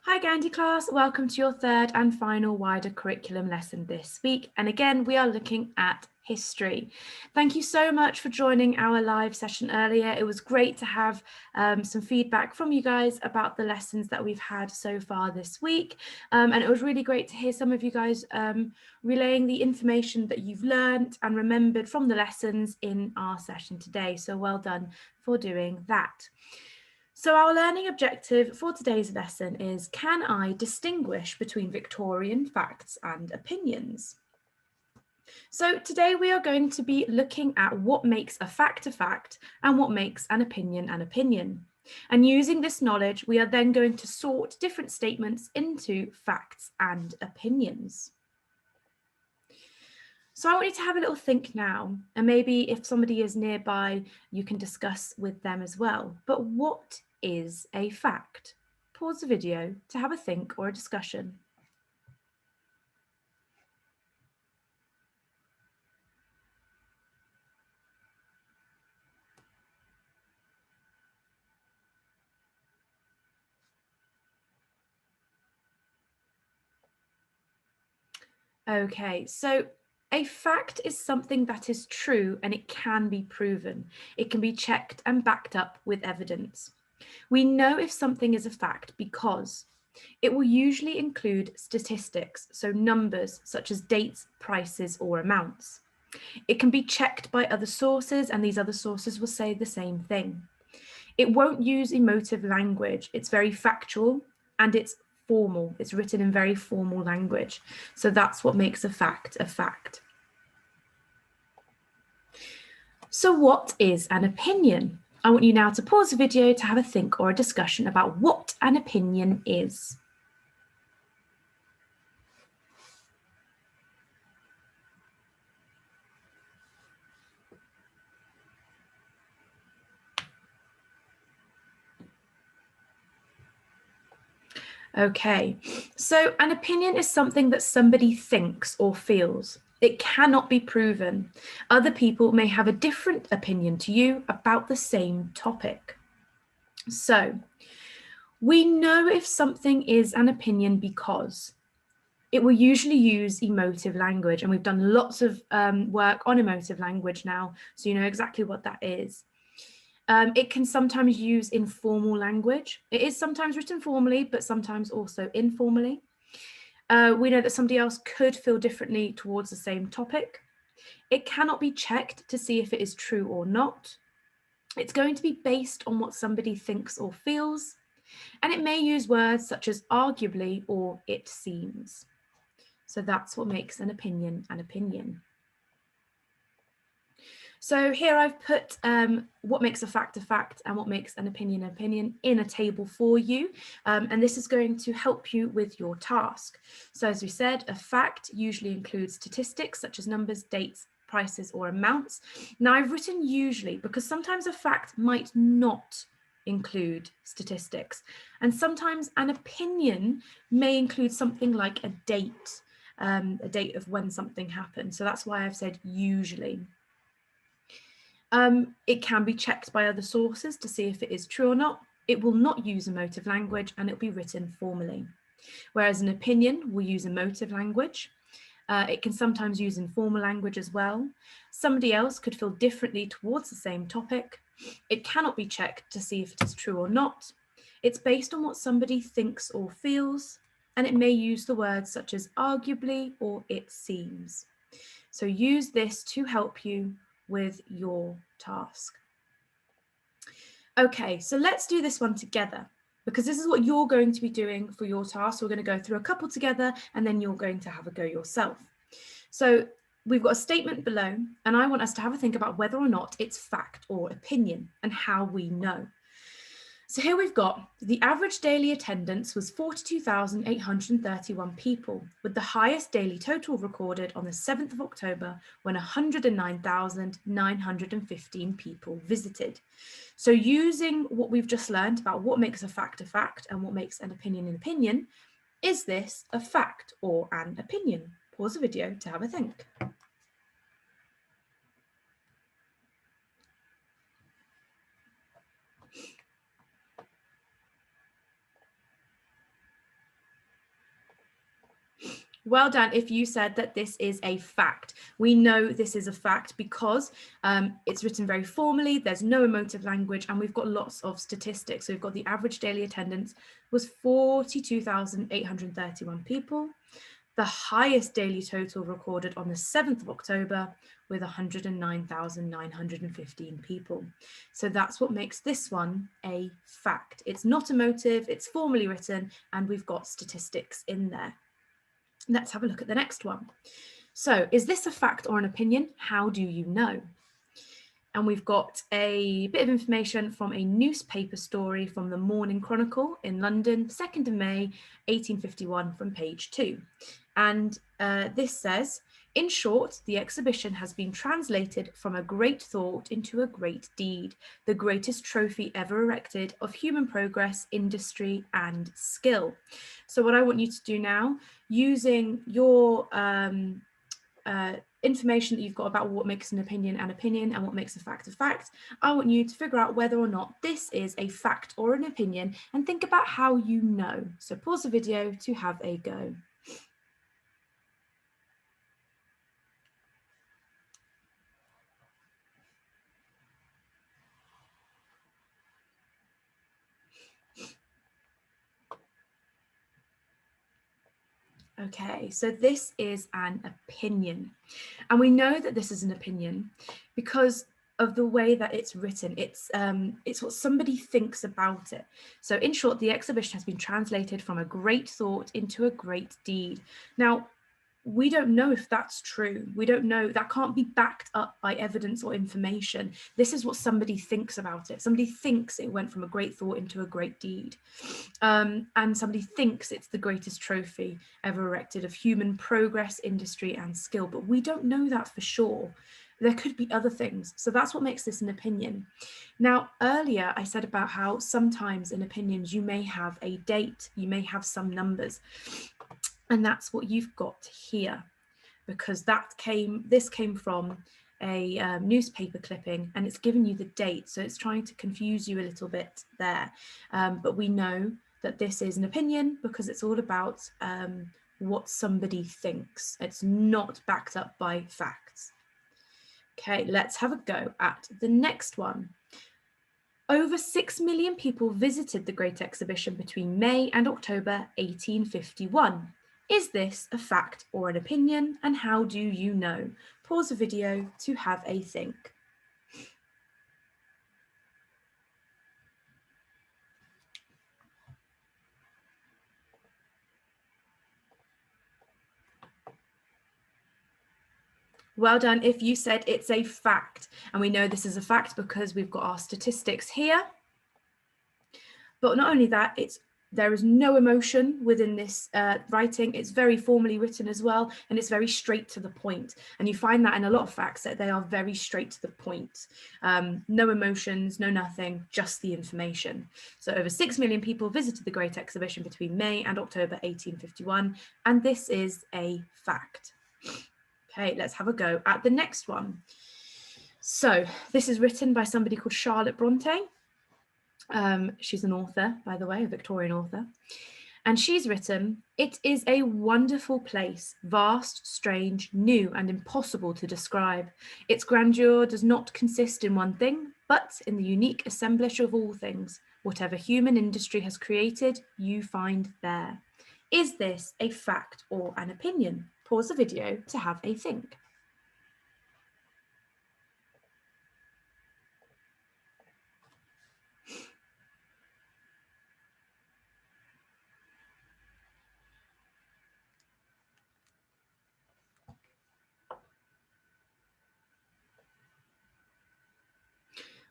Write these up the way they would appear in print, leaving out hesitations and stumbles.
Hi Gandhi class, welcome to your third and final wider curriculum lesson this week. And again, we are looking at history. Thank you so much for joining our live session earlier. It was great to have some feedback from you guys about the lessons that we've had so far this week. And it was really great to hear some of you guys relaying the information that you've learned and remembered from the lessons in our session today. So well done for doing that. So our learning objective for today's lesson is, can I distinguish between Victorian facts and opinions? So today we are going to be looking at what makes a fact and what makes an opinion an opinion. And using this knowledge, we are then going to sort different statements into facts and opinions. So I want you to have a little think now, and maybe if somebody is nearby, you can discuss with them as well. But what is a fact? Pause the video to have a think or a discussion. Okay, so a fact is something that is true and it can be proven. It can be checked and backed up with evidence. We know if something is a fact because it will usually include statistics, so numbers such as dates, prices, or amounts. It can be checked by other sources, and these other sources will say the same thing. It won't use emotive language. It's very factual and it's formal. It's written in very formal language. So that's what makes a fact a fact. So what is an opinion? I want you now to pause the video to have a think or a discussion about what an opinion is. Okay, so an opinion is something that somebody thinks or feels. It cannot be proven. Other people may have a different opinion to you about the same topic. So we know if something is an opinion because it will usually use emotive language, and we've done lots of work on emotive language now, so you know exactly what that is. It can sometimes use informal language. It is sometimes written formally, but sometimes also informally. We know that somebody else could feel differently towards the same topic. It cannot be checked to see if it is true or not. It's going to be based on what somebody thinks or feels, and it may use words such as arguably or it seems. So that's what makes an opinion an opinion. So here I've put what makes a fact and what makes an opinion in a table for you. And this is going to help you with your task. So as we said, a fact usually includes statistics such as numbers, dates, prices, or amounts. Now I've written usually because sometimes a fact might not include statistics. And sometimes an opinion may include something like a date of when something happened. So that's why I've said usually. It can be checked by other sources to see if it is true or not. It will not use emotive language and it'll be written formally. Whereas an opinion will use emotive language. It can sometimes use informal language as well. Somebody else could feel differently towards the same topic. It cannot be checked to see if it is true or not. It's based on what somebody thinks or feels, and it may use the words such as arguably or it seems. So use this to help you with your task. Okay, so let's do this one together because this is what you're going to be doing for your task. We're going to go through a couple together and then you're going to have a go yourself. So we've got a statement below and I want us to have a think about whether or not it's fact or opinion and how we know. So here we've got the average daily attendance was 42,831 people, with the highest daily total recorded on the 7th of October when 109,915 people visited. So using what we've just learned about what makes a fact and what makes an opinion an opinion, is this a fact or an opinion? Pause the video to have a think. Well done if you said that this is a fact. We know this is a fact because it's written very formally, there's no emotive language, and we've got lots of statistics. So we've got the average daily attendance was 42,831 people. The highest daily total recorded on the 7th of October with 109,915 people. So that's what makes this one a fact. It's not emotive, it's formally written, and we've got statistics in there. Let's have a look at the next one. So, is this a fact or an opinion? How do you know? And we've got a bit of information from a newspaper story from the Morning Chronicle in London, 2nd of May, 1851, from page 2. And this says, in short, the exhibition has been translated from a great thought into a great deed, the greatest trophy ever erected of human progress, industry, and skill. So what I want you to do now, using your information that you've got about what makes an opinion an opinion and what makes a fact, I want you to figure out whether or not this is a fact or an opinion and think about how you know. So pause the video to have a go. Okay, so this is an opinion. And we know that this is an opinion because of the way that it's written. It's what somebody thinks about it. So in short, the exhibition has been translated from a great thought into a great deed. Now, we don't know if that's true. We don't know. That can't be backed up by evidence or information. This is what somebody thinks about it. Somebody thinks it went from a great thought into a great deed. And somebody thinks it's the greatest trophy ever erected of human progress, industry, and skill. But we don't know that for sure. There could be other things. So that's what makes this an opinion. Now, earlier I said about how sometimes in opinions you may have a date, you may have some numbers. And that's what you've got here, because this came from a newspaper clipping, and it's given you the date. So it's trying to confuse you a little bit there. But we know that this is an opinion because it's all about what somebody thinks. It's not backed up by facts. Okay, let's have a go at the next one. Over 6 million people visited the Great Exhibition between May and October 1851. Is this a fact or an opinion, and how do you know? Pause the video to have a think. Well done if you said it's a fact. And we know this is a fact because we've got our statistics here. But not only that, there is no emotion within this writing. It's very formally written as well, and it's very straight to the point. And you find that in a lot of facts that they are very straight to the point. No emotions, no nothing, just the information. So over 6 million people visited the Great Exhibition between May and October 1851, and this is a fact. Okay, let's have a go at the next one. So this is written by somebody called Charlotte Bronte. She's an author, by the way, a Victorian author. And she's written, "It is a wonderful place, vast, strange, new, and impossible to describe. Its grandeur does not consist in one thing, but in the unique assemblage of all things. Whatever human industry has created, you find there." Is this a fact or an opinion? Pause the video to have a think.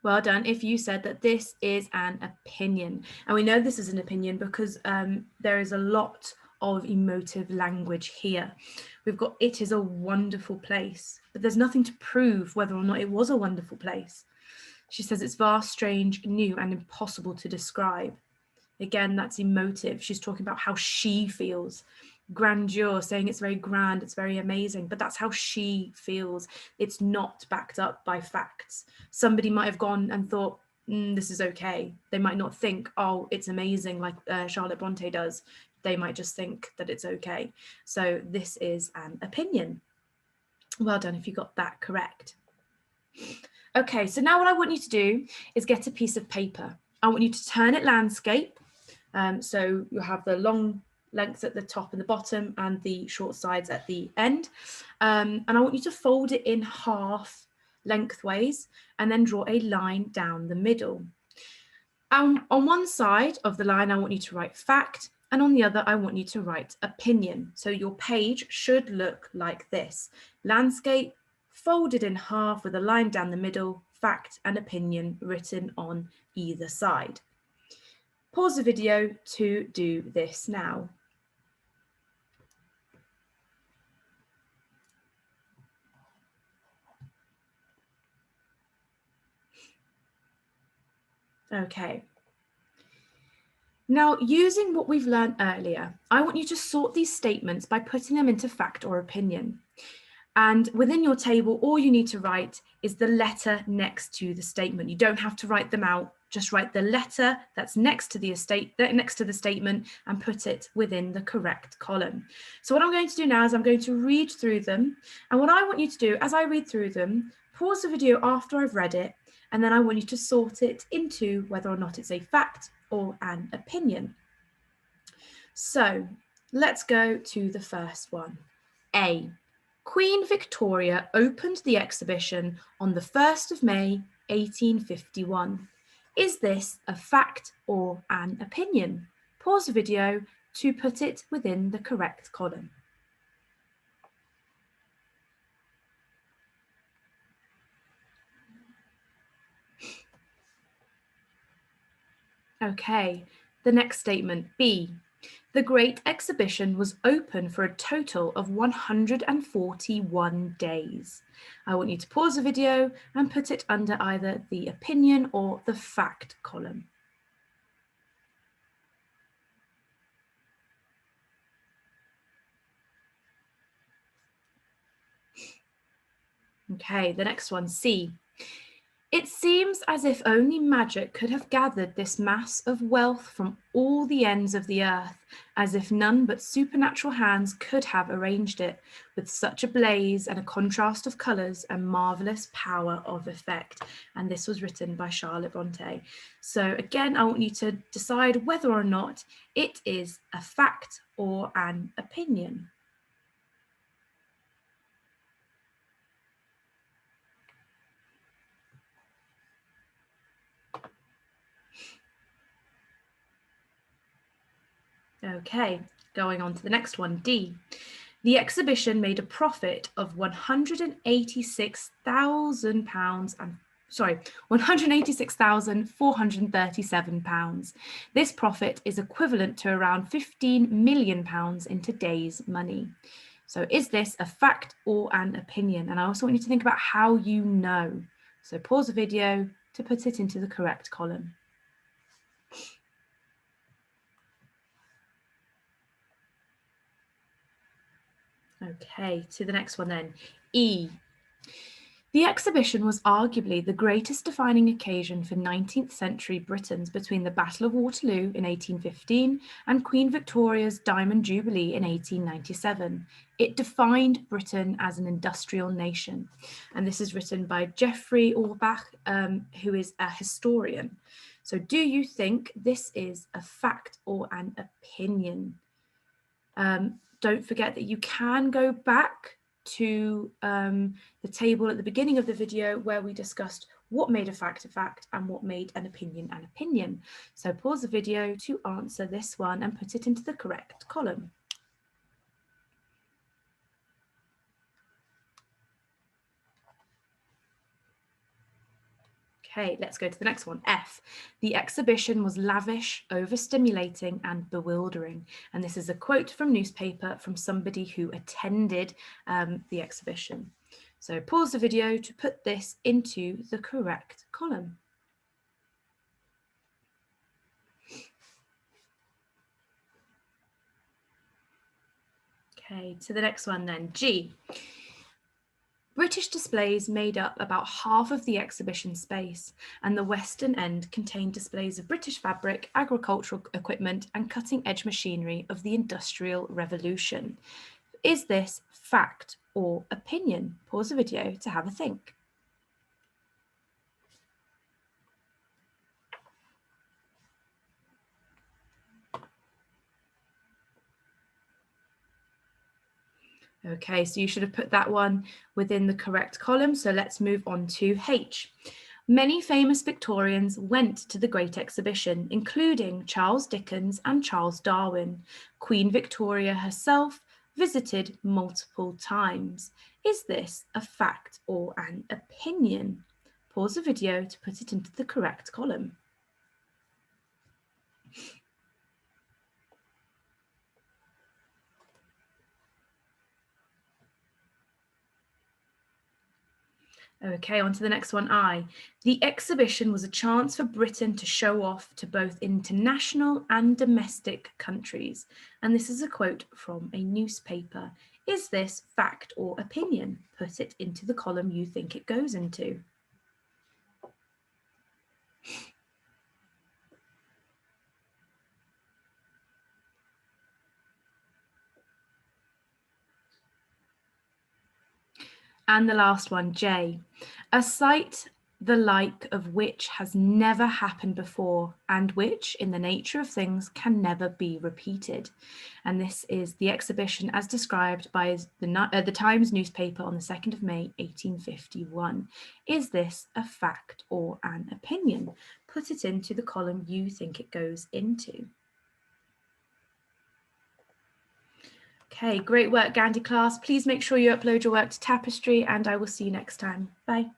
Well done if you said that this is an opinion. And we know this is an opinion because there is a lot of emotive language here. We've got, it is a wonderful place, but there's nothing to prove whether or not it was a wonderful place. She says it's vast, strange, new, and impossible to describe. Again, that's emotive. She's talking about how she feels. Grandeur, saying it's very grand, it's very amazing, but that's how she feels. It's not backed up by facts. Somebody might have gone and thought, this is okay. They might not think, oh, it's amazing like Charlotte Bronte does. They might just think that it's okay. So this is an opinion. Well done if you got that correct. Okay, so now what I want you to do is get a piece of paper. I want you to turn it landscape. So you'll have the long lengths at the top and the bottom and the short sides at the end. And I want you to fold it in half lengthways and then draw a line down the middle. On one side of the line, I want you to write fact, and on the other, I want you to write opinion. So your page should look like this. Landscape, folded in half with a line down the middle, fact and opinion written on either side. Pause the video to do this now. Okay. Now, using what we've learned earlier, I want you to sort these statements by putting them into fact or opinion. And within your table, all you need to write is the letter next to the statement. You don't have to write them out. Just write the letter that's next to the statement and put it within the correct column. So what I'm going to do now is I'm going to read through them. And what I want you to do as I read through them, pause the video after I've read it, and then I want you to sort it into whether or not it's a fact or an opinion. So let's go to the first one. A. Queen Victoria opened the exhibition on the 1st of May, 1851. Is this a fact or an opinion? Pause the video to put it within the correct column. Okay, the next statement, B. The Great Exhibition was open for a total of 141 days. I want you to pause the video and put it under either the opinion or the fact column. Okay, the next one, C. It seems as if only magic could have gathered this mass of wealth from all the ends of the earth, as if none but supernatural hands could have arranged it, with such a blaze and a contrast of colours and marvellous power of effect. And this was written by Charlotte Bronte. So again, I want you to decide whether or not it is a fact or an opinion. Okay, going on to the next one, D. The exhibition made a profit of £186,437. This profit is equivalent to around £15 million in today's money. So is this a fact or an opinion? And I also want you to think about how you know. So pause the video to put it into the correct column. Okay, to the next one then. E. The exhibition was arguably the greatest defining occasion for 19th century Britons between the Battle of Waterloo in 1815 and Queen Victoria's Diamond Jubilee in 1897. It defined Britain as an industrial nation. And this is written by Geoffrey Orbach, who is a historian. So do you think this is a fact or an opinion? Don't forget that you can go back to the table at the beginning of the video where we discussed what made a fact and what made an opinion an opinion. So pause the video to answer this one and put it into the correct column. Okay, let's go to the next one. F. The exhibition was lavish, overstimulating, and bewildering. And this is a quote from newspaper from somebody who attended the exhibition. So pause the video to put this into the correct column. Okay, to the next one then. G. British displays made up about half of the exhibition space, and the western end contained displays of British fabric, agricultural equipment, and cutting-edge machinery of the Industrial Revolution. Is this fact or opinion? Pause the video to have a think. Okay, so you should have put that one within the correct column. So let's move on to H. Many famous Victorians went to the Great Exhibition, including Charles Dickens and Charles Darwin. Queen Victoria herself visited multiple times. Is this a fact or an opinion? Pause the video to put it into the correct column. Okay, on to the next one, I. The exhibition was a chance for Britain to show off to both international and domestic countries. And this is a quote from a newspaper. Is this fact or opinion? Put it into the column you think it goes into. And the last one, J. A sight the like of which has never happened before and which, in the nature of things, can never be repeated. And this is the exhibition as described by the Times newspaper on the 2nd of May, 1851. Is this a fact or an opinion? Put it into the column you think it goes into. Okay, great work, Gandhi class. Please make sure you upload your work to Tapestry, and I will see you next time. Bye.